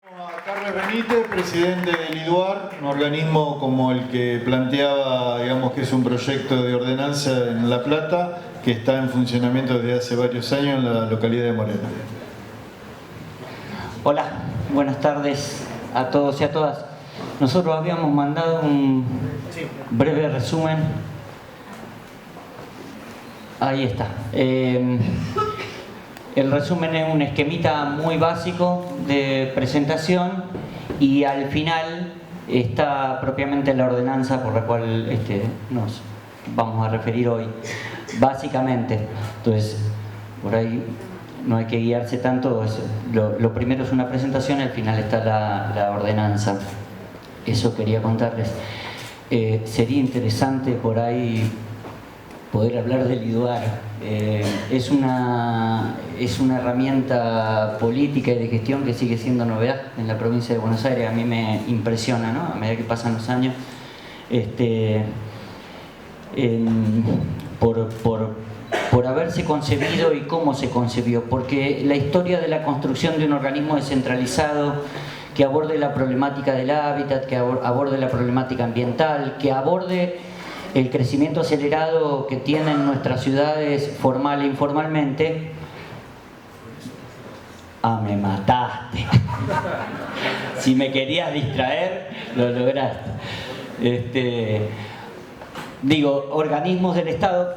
A Carlos Benítez, presidente del IDUAR, un organismo como el que planteaba, digamos, que es un proyecto de ordenanza en La Plata, que está en funcionamiento desde hace varios años en la localidad de Moreno. Hola, buenas tardes a todos y a todas. Nosotros habíamos mandado un breve resumen. Ahí está. El resumen es un esquemita muy básico de presentación y al final está propiamente la ordenanza por la cual nos vamos a referir hoy, básicamente. Entonces, por ahí no hay que guiarse tanto. Lo primero es una presentación y al final está la ordenanza. Eso quería contarles. Sería interesante por ahí poder hablar del IDUAR. Es una herramienta política y de gestión que sigue siendo novedad en la provincia de Buenos Aires. A mí me impresiona, ¿no? A medida que pasan los años, por haberse concebido y cómo se concebió, porque la historia de la construcción de un organismo descentralizado que aborde la problemática del hábitat, que aborde la problemática ambiental, que aborde el crecimiento acelerado que tienen nuestras ciudades formal e informalmente. Ah, me mataste. Si me querías distraer, lo lograste. Organismos del Estado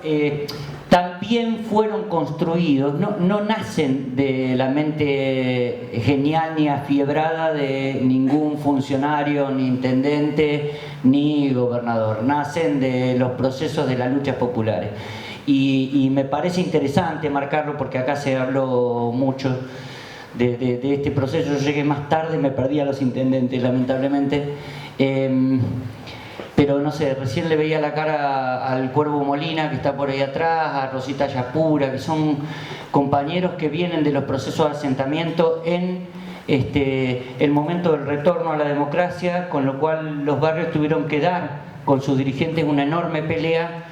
también fueron construidos, no nacen de la mente genial ni afiebrada de ningún funcionario, ni intendente, ni gobernador. Nacen de los procesos de las luchas populares. Y me parece interesante marcarlo porque acá se habló mucho de este proceso. Yo llegué más tarde, me perdí a los intendentes, lamentablemente. Pero no sé, recién le veía la cara al Cuervo Molina, que está por ahí atrás, a Rosita Yapura, que son compañeros que vienen de los procesos de asentamiento en el momento del retorno a la democracia, con lo cual los barrios tuvieron que dar con sus dirigentes una enorme pelea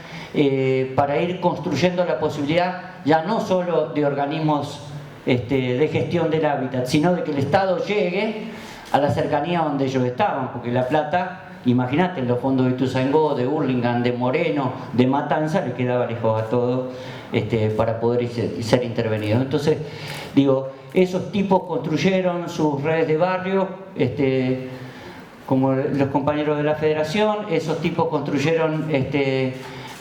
para ir construyendo la posibilidad ya no solo de organismos de gestión del hábitat, sino de que el Estado llegue a la cercanía donde ellos estaban, porque La Plata, imagínate, en los fondos de Ituzaingó, de Hurlingham, de Moreno, de Matanza, le quedaba lejos a todo para poder ser intervenidos. Entonces, digo, esos tipos construyeron sus redes de barrio, como los compañeros de la Federación, esos tipos construyeron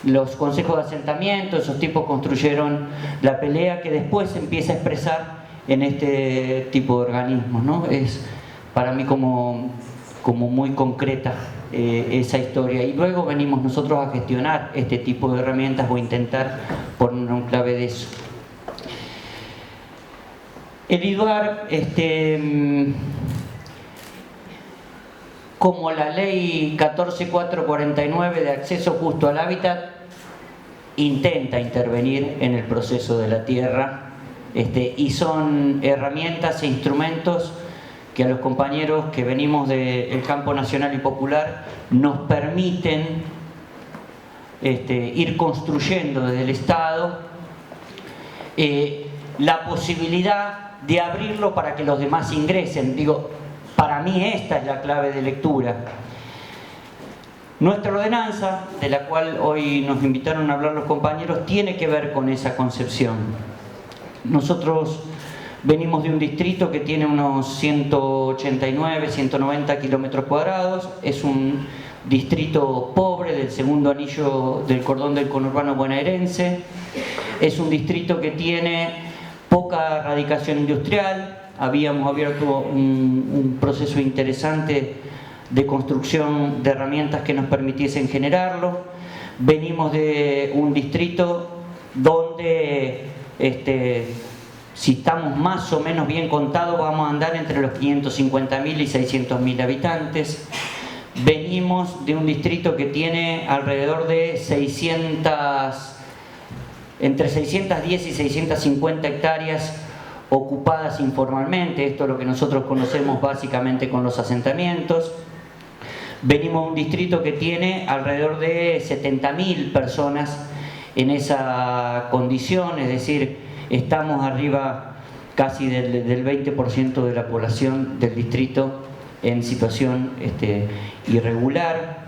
los consejos de asentamiento, esos tipos construyeron la pelea que después se empieza a expresar en este tipo de organismos, ¿no? Es para mí como muy concreta esa historia, y luego venimos nosotros a gestionar este tipo de herramientas o intentar poner un clave de eso. El IDUAR, como la ley 14449 de acceso justo al hábitat, intenta intervenir en el proceso de la tierra, y son herramientas e instrumentos que a los compañeros que venimos del campo nacional y popular nos permiten ir construyendo desde el Estado la posibilidad de abrirlo para que los demás ingresen. Digo, para mí esta es la clave de lectura. Nuestra ordenanza, de la cual hoy nos invitaron a hablar los compañeros, tiene que ver con esa concepción. Nosotros venimos de un distrito que tiene unos 189, 190 kilómetros cuadrados. Es un distrito pobre del segundo anillo del cordón del conurbano bonaerense. Es un distrito que tiene poca radicación industrial. Habíamos abierto un proceso interesante de construcción de herramientas que nos permitiesen generarlo. Venimos de un distrito donde si estamos más o menos bien contados, vamos a andar entre los 550.000 y 600.000 habitantes. Venimos de un distrito que tiene alrededor de entre 610 y 650 hectáreas ocupadas informalmente. Esto es lo que nosotros conocemos básicamente con los asentamientos. Venimos de un distrito que tiene alrededor de 70.000 personas en esa condición, es decir, estamos arriba casi del 20% de la población del distrito en situación irregular.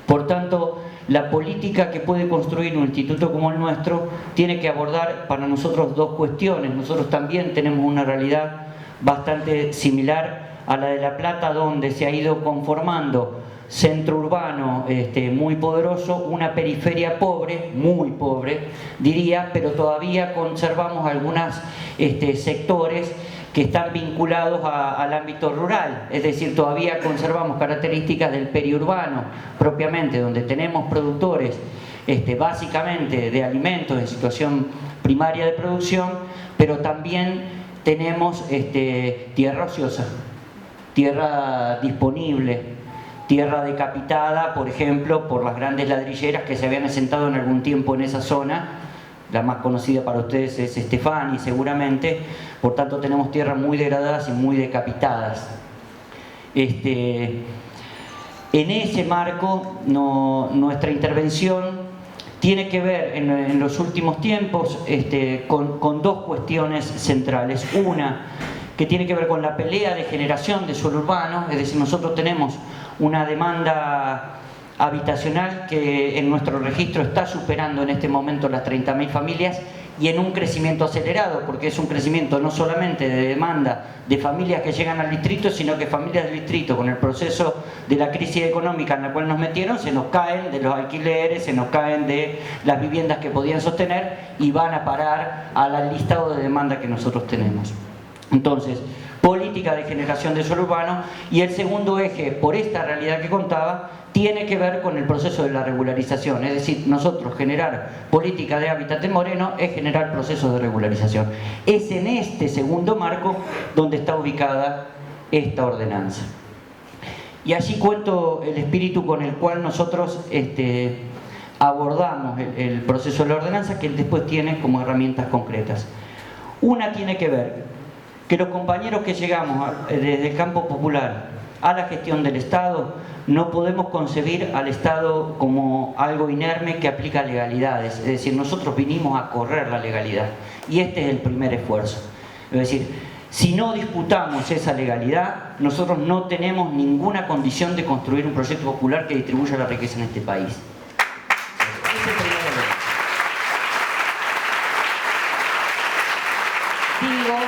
Por tanto, la política que puede construir un instituto como el nuestro tiene que abordar para nosotros dos cuestiones. Nosotros también tenemos una realidad bastante similar a la de La Plata, donde se ha ido conformando centro urbano muy poderoso, una periferia pobre, muy pobre, diría, pero todavía conservamos algunos sectores que están vinculados al ámbito rural, es decir, todavía conservamos características del periurbano propiamente, donde tenemos productores básicamente de alimentos en situación primaria de producción, pero también tenemos tierra ociosa, tierra disponible, tierra decapitada, por ejemplo, por las grandes ladrilleras que se habían asentado en algún tiempo en esa zona. La más conocida para ustedes es Estefani, seguramente. Por tanto, tenemos tierras muy degradadas y muy decapitadas. En ese marco, nuestra intervención tiene que ver en los últimos tiempos con dos cuestiones centrales. Una, que tiene que ver con la pelea de generación de suelo urbano, es decir, nosotros tenemos una demanda habitacional que en nuestro registro está superando en este momento las 30.000 familias y en un crecimiento acelerado, porque es un crecimiento no solamente de demanda de familias que llegan al distrito, sino que familias del distrito, con el proceso de la crisis económica en la cual nos metieron, se nos caen de los alquileres, se nos caen de las viviendas que podían sostener y van a parar al listado de demanda que nosotros tenemos. Entonces, política de generación de suelo urbano, y el segundo eje, por esta realidad que contaba, tiene que ver con el proceso de la regularización. Es decir, nosotros generar política de hábitat en Moreno es generar procesos de regularización. Es en este segundo marco donde está ubicada esta ordenanza. Y allí cuento el espíritu con el cual nosotros abordamos el proceso de la ordenanza, que después tiene como herramientas concretas. Una tiene que ver que los compañeros que llegamos desde el campo popular a la gestión del Estado no podemos concebir al Estado como algo inerme que aplica legalidades. Es decir, nosotros vinimos a correr la legalidad y este es el primer esfuerzo. Es decir, si no disputamos esa legalidad, nosotros no tenemos ninguna condición de construir un proyecto popular que distribuya la riqueza en este país. Ese es el primer elemento. Digo,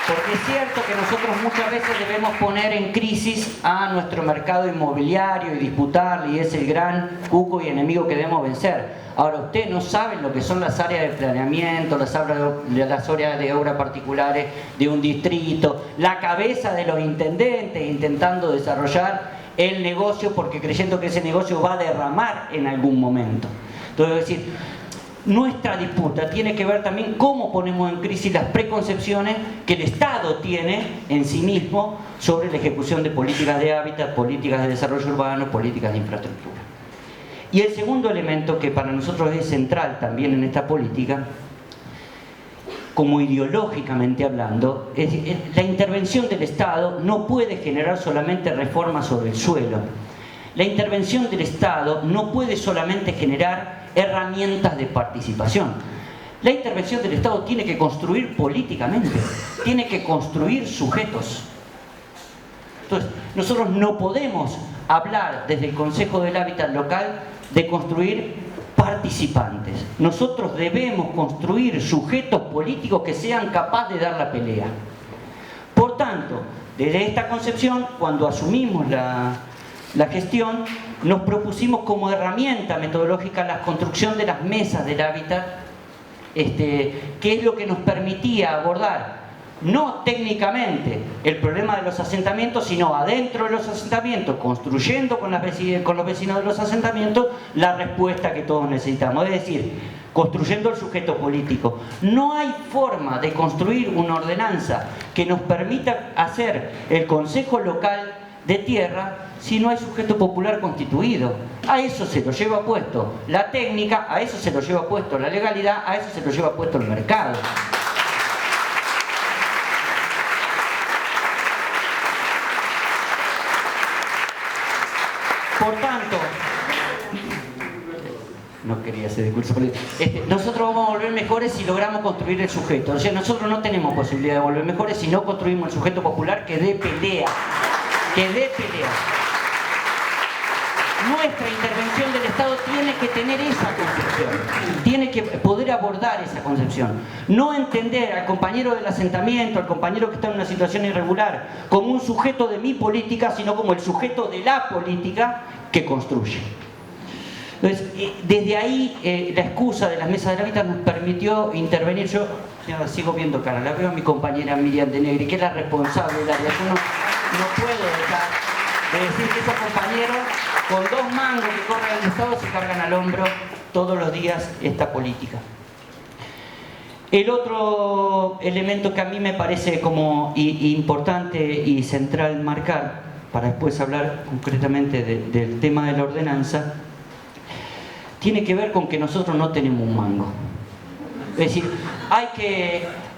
porque es cierto que nosotros muchas veces debemos poner en crisis a nuestro mercado inmobiliario y disputarle, y es el gran cuco y enemigo que debemos vencer. Ahora, ustedes no saben lo que son las áreas de planeamiento, las áreas de obras particulares de un distrito, la cabeza de los intendentes intentando desarrollar el negocio porque creyendo que ese negocio va a derramar en algún momento. Entonces, es decir, nuestra disputa tiene que ver también cómo ponemos en crisis las preconcepciones que el Estado tiene en sí mismo sobre la ejecución de políticas de hábitat, políticas de desarrollo urbano, políticas de infraestructura. Y el segundo elemento que para nosotros es central también en esta política, como ideológicamente hablando, es la intervención del Estado no puede generar solamente reformas sobre el suelo. La intervención del Estado no puede solamente generar herramientas de participación. La intervención del Estado tiene que construir políticamente, tiene que construir sujetos. Entonces, nosotros no podemos hablar desde el Consejo del Hábitat local de construir participantes. Nosotros debemos construir sujetos políticos que sean capaces de dar la pelea. Por tanto, desde esta concepción, cuando asumimos la gestión, nos propusimos como herramienta metodológica la construcción de las mesas del hábitat, que es lo que nos permitía abordar no técnicamente el problema de los asentamientos, sino adentro de los asentamientos, construyendo con los vecinos de los asentamientos la respuesta que todos necesitamos, es decir, construyendo el sujeto político. No hay forma de construir una ordenanza que nos permita hacer el Consejo Local de Tierra si no hay sujeto popular constituido. A eso se lo lleva puesto la técnica, a eso se lo lleva puesto la legalidad, a eso se lo lleva puesto el mercado. Por tanto, no quería ese discurso político. Nosotros vamos a volver mejores si logramos construir el sujeto. O sea, nosotros no tenemos posibilidad de volver mejores si no construimos el sujeto popular que dé pelea. Que dé pelea. Nuestra intervención del Estado tiene que tener esa concepción, tiene que poder abordar esa concepción. No entender al compañero del asentamiento, al compañero que está en una situación irregular, como un sujeto de mi política, sino como el sujeto de la política que construye. Entonces, desde ahí, la excusa de las mesas del hábitat nos permitió intervenir. Yo sigo viendo cara, la veo a mi compañera Miriam de Negri, que es la responsable del área. Yo no puedo dejar de decir que esos compañeros, con 2 mangos que corren el Estado, se cargan al hombro todos los días esta política. El otro elemento que a mí me parece como importante y central marcar, para después hablar concretamente del tema de la ordenanza, tiene que ver con que nosotros no tenemos un mango. Es decir,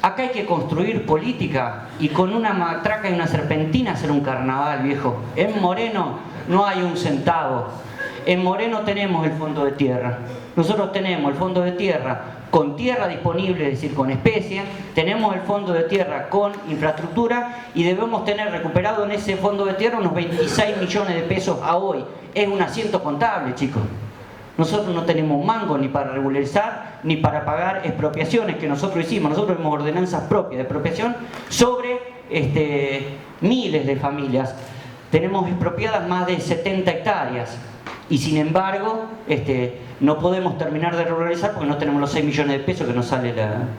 acá hay que construir política y con una matraca y una serpentina hacer un carnaval, viejo. En Moreno no hay un centavo. En Moreno tenemos el fondo de tierra. Nosotros tenemos el fondo de tierra con tierra disponible, es decir, con especies. Tenemos el fondo de tierra con infraestructura y debemos tener recuperado en ese fondo de tierra unos 26 millones de pesos a hoy. Es un asiento contable, chicos. Nosotros no tenemos mango ni para regularizar ni para pagar expropiaciones que nosotros hicimos. Nosotros tenemos ordenanzas propias de expropiación sobre miles de familias. Tenemos expropiadas más de 70 hectáreas y sin embargo no podemos terminar de regularizar porque no tenemos los 6 millones de pesos que nos sale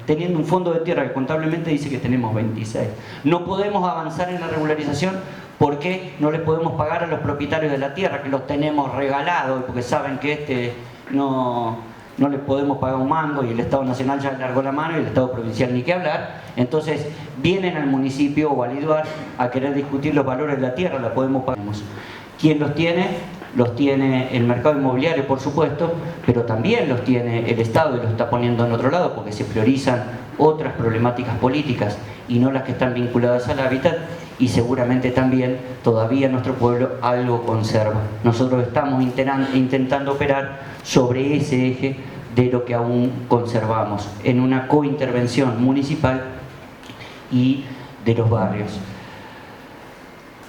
teniendo un fondo de tierra que contablemente dice que tenemos 26. No podemos avanzar en la regularización porque no le podemos pagar a los propietarios de la tierra, que los tenemos regalados, porque saben que no le podemos pagar un mango y el Estado Nacional ya largó la mano y el Estado Provincial ni qué hablar. Entonces vienen al municipio o al IDUAR a querer discutir los valores de la tierra, la podemos pagar. ¿Quién los tiene? Los tiene el mercado inmobiliario, por supuesto, pero también los tiene el Estado y los está poniendo en otro lado porque se priorizan otras problemáticas políticas y no las que están vinculadas al hábitat. Y seguramente también todavía nuestro pueblo algo conserva. Nosotros estamos intentando operar sobre ese eje de lo que aún conservamos, en una cointervención municipal y de los barrios.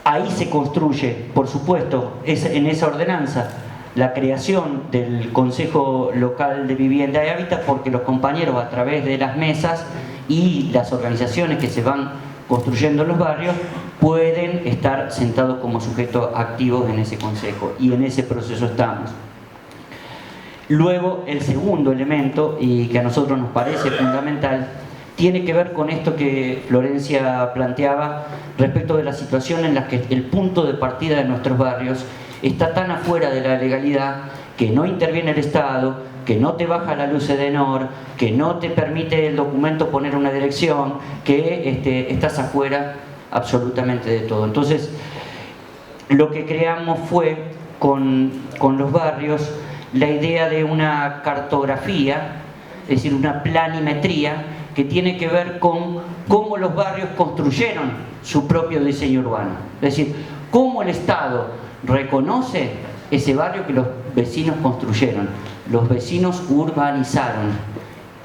Ahí se construye, por supuesto, en esa ordenanza, la creación del Consejo Local de Vivienda y Hábitat, porque los compañeros a través de las mesas y las organizaciones que se van construyendo en los barrios pueden estar sentados como sujetos activos en ese consejo y en ese proceso estamos. Luego, el segundo elemento, y que a nosotros nos parece fundamental, tiene que ver con esto que Florencia planteaba respecto de la situación en la que el punto de partida de nuestros barrios está tan afuera de la legalidad que no interviene el Estado, que no te baja la luz Edenor, que no te permite el documento poner una dirección, que estás afuera absolutamente de todo. Entonces, lo que creamos fue con los barrios la idea de una cartografía, es decir, una planimetría que tiene que ver con cómo los barrios construyeron su propio diseño urbano. Es decir, cómo el Estado reconoce ese barrio que los vecinos construyeron. Los vecinos urbanizaron.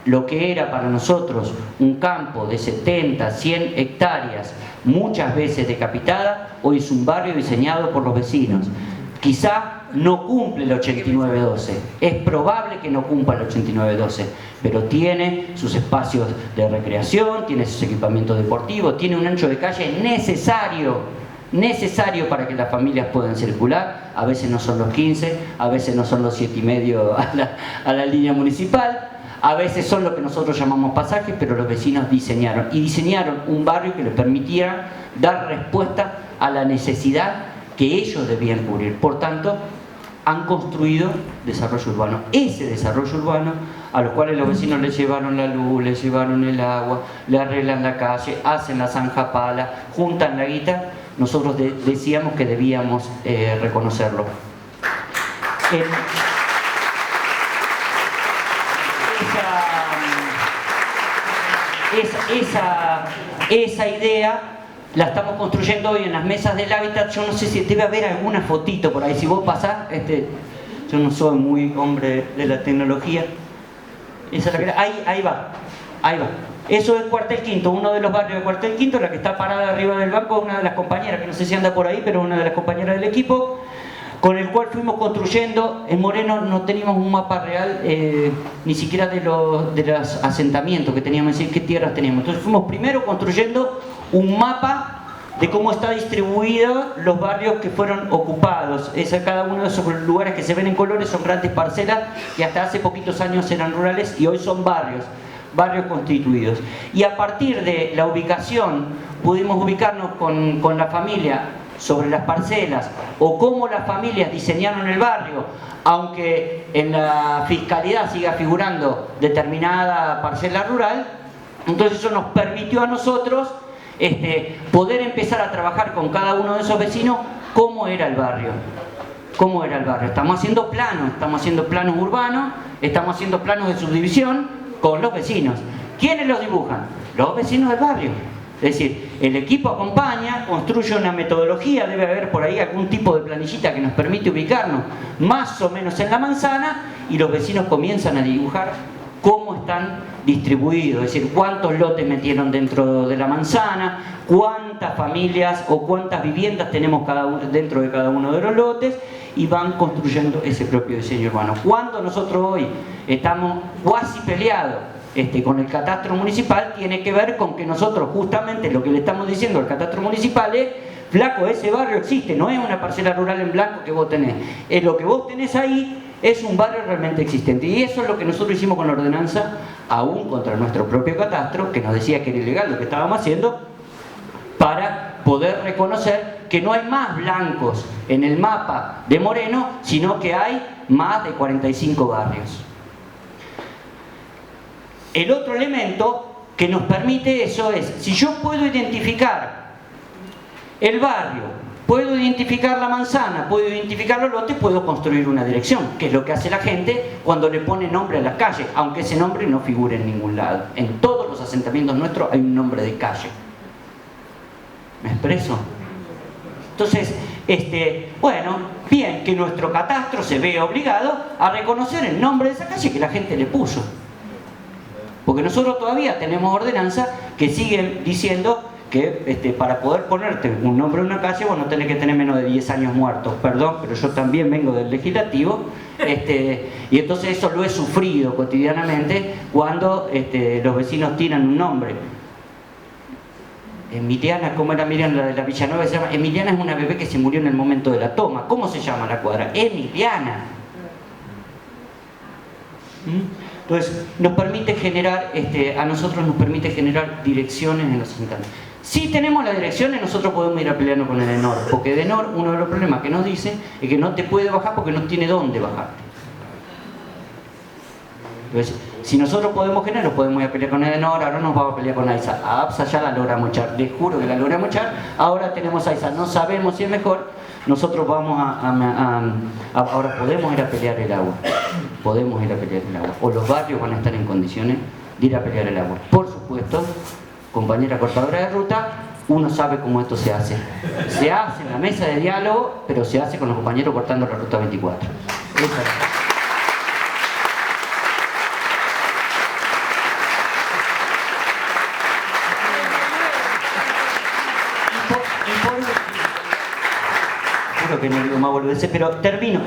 Lo que era para nosotros un campo de 70, 100 hectáreas, muchas veces decapitada, hoy es un barrio diseñado por los vecinos. Quizá no cumple el 8912, es probable que no cumpla el 8912, pero tiene sus espacios de recreación, tiene sus equipamientos deportivos, tiene un ancho de calle necesario para que las familias puedan circular. A veces no son los 15, a veces no son los 7,5 a la línea municipal, a veces son lo que nosotros llamamos pasajes, pero los vecinos diseñaron un barrio que les permitiera dar respuesta a la necesidad que ellos debían cubrir. Por tanto, han construido desarrollo urbano. Ese desarrollo urbano, a los cuales los vecinos les llevaron la luz, les llevaron el agua, le arreglan la calle, hacen la zanja pala, juntan la guita, nosotros decíamos que debíamos reconocerlo. Esa idea la estamos construyendo hoy en las mesas del hábitat. Yo no sé si debe haber alguna fotito por ahí, si vos pasás, yo no soy muy hombre de la tecnología. Esa es la ahí va. Eso es Cuartel Quinto, uno de los barrios de Cuartel Quinto. La que está parada arriba del banco, una de las compañeras, que no sé si anda por ahí, pero una de las compañeras del equipo, con el cual fuimos construyendo. En Moreno no teníamos un mapa real, ni siquiera de los asentamientos que teníamos, es decir, qué tierras teníamos. Entonces fuimos primero construyendo un mapa de cómo está distribuido los barrios que fueron ocupados. Cada uno de esos lugares que se ven en colores son grandes parcelas que hasta hace poquitos años eran rurales y hoy son barrios constituidos. Y a partir de la ubicación pudimos ubicarnos con la familia sobre las parcelas o cómo las familias diseñaron el barrio, aunque en la fiscalidad siga figurando determinada parcela rural. Entonces eso nos permitió a nosotros poder empezar a trabajar con cada uno de esos vecinos cómo era el barrio. Estamos haciendo planos urbanos, estamos haciendo planos de subdivisión con los vecinos. ¿Quiénes los dibujan? Los vecinos del barrio. Es decir, el equipo acompaña, construye una metodología, debe haber por ahí algún tipo de planillita que nos permite ubicarnos más o menos en la manzana, y los vecinos comienzan a dibujar cómo están distribuidos, es decir, cuántos lotes metieron dentro de la manzana, cuántas familias o cuántas viviendas tenemos dentro de cada uno de los lotes, y van construyendo ese propio diseño urbano. Cuando nosotros hoy estamos cuasi peleados con el catastro municipal, tiene que ver con que nosotros justamente lo que le estamos diciendo al catastro municipal es: flaco, ese barrio existe, no es una parcela rural en blanco que vos tenés, es lo que vos tenés ahí, es un barrio realmente existente. Y eso es lo que nosotros hicimos con la ordenanza, aún contra nuestro propio catastro, que nos decía que era ilegal lo que estábamos haciendo, para poder reconocer que no hay más blancos en el mapa de Moreno, sino que hay más de 45 barrios. El otro elemento que nos permite eso es: si yo puedo identificar el barrio, puedo identificar la manzana, puedo identificar los lotes, puedo construir una dirección, que es lo que hace la gente cuando le pone nombre a las calles, aunque ese nombre no figure en ningún lado. En todos los asentamientos nuestros hay un nombre de calle. ¿Me expreso? Entonces, bueno, bien que nuestro catastro se ve obligado a reconocer el nombre de esa calle que la gente le puso. Porque nosotros todavía tenemos ordenanzas que siguen diciendo que para poder ponerte un nombre en una calle, vos no tenés que tener menos de 10 años muertos. Perdón, pero yo también vengo del legislativo, y entonces eso lo he sufrido cotidianamente cuando los vecinos tiran un nombre. Emiliana, ¿cómo era Miriam, la de la Villanueva? Se llama Emiliana, es una bebé que se murió en el momento de la toma. ¿Cómo se llama la cuadra? Emiliana. Entonces, nos permite generar, a nosotros nos permite generar direcciones en los asentamientos. Si tenemos las direcciones, nosotros podemos ir a pelearnos con el ENOR, porque el ENOR, uno de los problemas que nos dice es que no te puede bajar porque no tiene dónde bajarte. Entonces, si nosotros podemos generar, nos podemos ir a pelear con el ENOR. Ahora nos vamos a pelear con AISA. A APSA ya la logramos echar, les juro que la logramos echar. Ahora tenemos AISA, no sabemos si es mejor. Nosotros vamos ahora podemos ir a pelear el agua. Podemos ir a pelear el agua. O los barrios van a estar en condiciones de ir a pelear el agua. Por supuesto, compañera cortadora de ruta, uno sabe cómo esto se hace. Se hace en la mesa de diálogo, pero se hace con los compañeros cortando la ruta 24. Juro que no digo más boludeces, pero termino.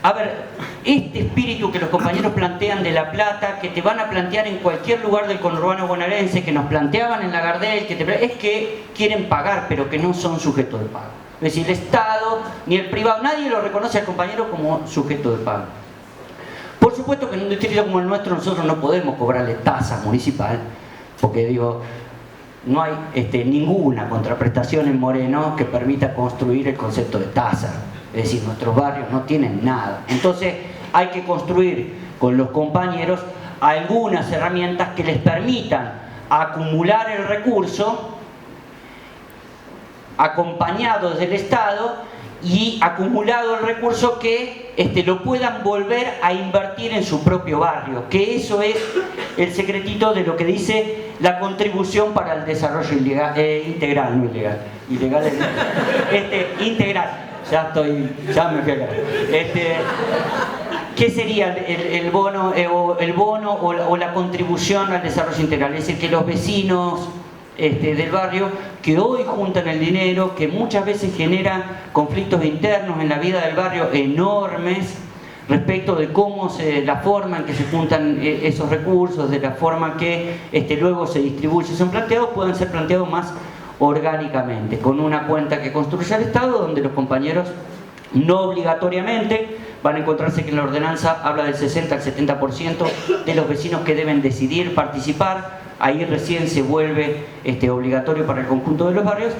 A ver, este espíritu que los compañeros plantean de La Plata, que te van a plantear en cualquier lugar del conurbano bonaerense, que nos planteaban en la Gardel, es que quieren pagar, pero que no son sujetos de pago. Es decir, el Estado ni el privado, nadie lo reconoce al compañero como sujeto de pago. Por supuesto que en un distrito como el nuestro nosotros no podemos cobrarle tasa municipal, porque digo, no hay ninguna contraprestación en Moreno que permita construir el concepto de tasa. Es decir, nuestros barrios no tienen nada. Entonces hay que construir con los compañeros algunas herramientas que les permitan acumular el recurso acompañados del Estado, y acumulado el recurso que lo puedan volver a invertir en su propio barrio, que eso es el secretito de lo que dice la contribución para el desarrollo integral, no ilegal, ilegal es integral. ya me fui acá. ¿Qué sería el bono, o la contribución al desarrollo integral? Es decir, que los vecinos del barrio, que hoy juntan el dinero, que muchas veces generan conflictos internos en la vida del barrio enormes, respecto de cómo la forma en que se juntan esos recursos, de la forma que luego se distribuyen, son planteados, pueden ser planteados más orgánicamente, con una cuenta que construya el Estado, donde los compañeros no obligatoriamente van a encontrarse que en la ordenanza habla del 60 al 70% de los vecinos que deben decidir participar. Ahí recién se vuelve obligatorio para el conjunto de los barrios,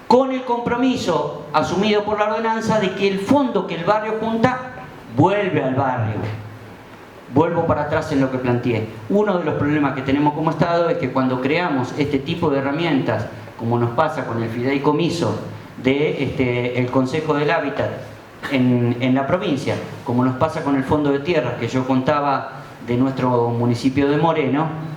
con el compromiso asumido por la ordenanza de que el fondo que el barrio junta vuelve al barrio. Vuelvo para atrás en lo que planteé. Uno de los problemas que tenemos como Estado es que cuando creamos este tipo de herramientas, como nos pasa con el fideicomiso del Consejo del Hábitat en la provincia, como nos pasa con el Fondo de Tierras que yo contaba de nuestro municipio de Moreno,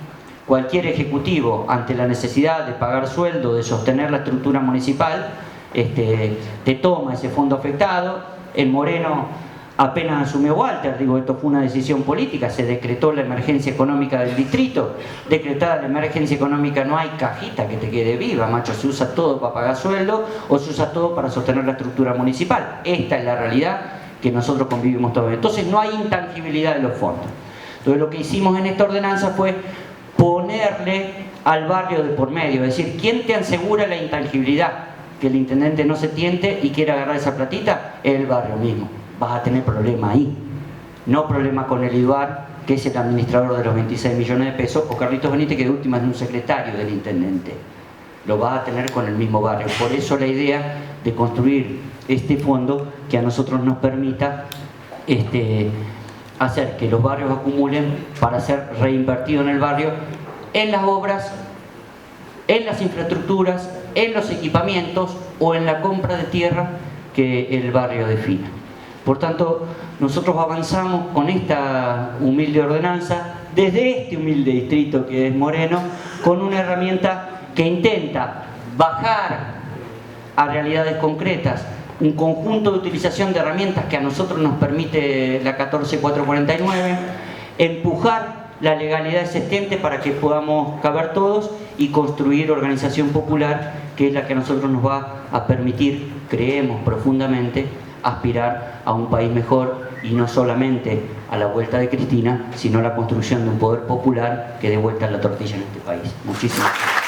cualquier ejecutivo, ante la necesidad de pagar sueldo, de sostener la estructura municipal, te toma ese fondo afectado. En Moreno apenas asumió Walter, esto fue una decisión política, se decretó la emergencia económica del distrito. Decretada la emergencia económica, no hay cajita que te quede viva, macho, se usa todo para pagar sueldo o se usa todo para sostener la estructura municipal. Esta es la realidad que nosotros convivimos todos. Entonces no hay intangibilidad de los fondos. Entonces lo que hicimos en esta ordenanza fue ponerle al barrio de por medio, es decir, ¿quién te asegura la intangibilidad? Que el intendente no se tiente y quiera agarrar esa platita, el barrio mismo. Vas a tener problema ahí, no problema con el IDUAR, que es el administrador de los 26 millones de pesos, o Carlitos Benítez, que de última es un secretario del intendente. Lo vas a tener con el mismo barrio. Por eso la idea de construir este fondo que a nosotros nos permita hacer que los barrios acumulen para ser reinvertido en el barrio, en las obras, en las infraestructuras, en los equipamientos o en la compra de tierra que el barrio defina. Por tanto, nosotros avanzamos con esta humilde ordenanza desde este humilde distrito que es Moreno, con una herramienta que intenta bajar a realidades concretas un conjunto de utilización de herramientas que a nosotros nos permite la 14449, empujar la legalidad existente para que podamos caber todos y construir organización popular, que es la que a nosotros nos va a permitir, creemos profundamente, aspirar a un país mejor, y no solamente a la vuelta de Cristina, sino a la construcción de un poder popular que dé vuelta a la tortilla en este país. Muchísimas gracias.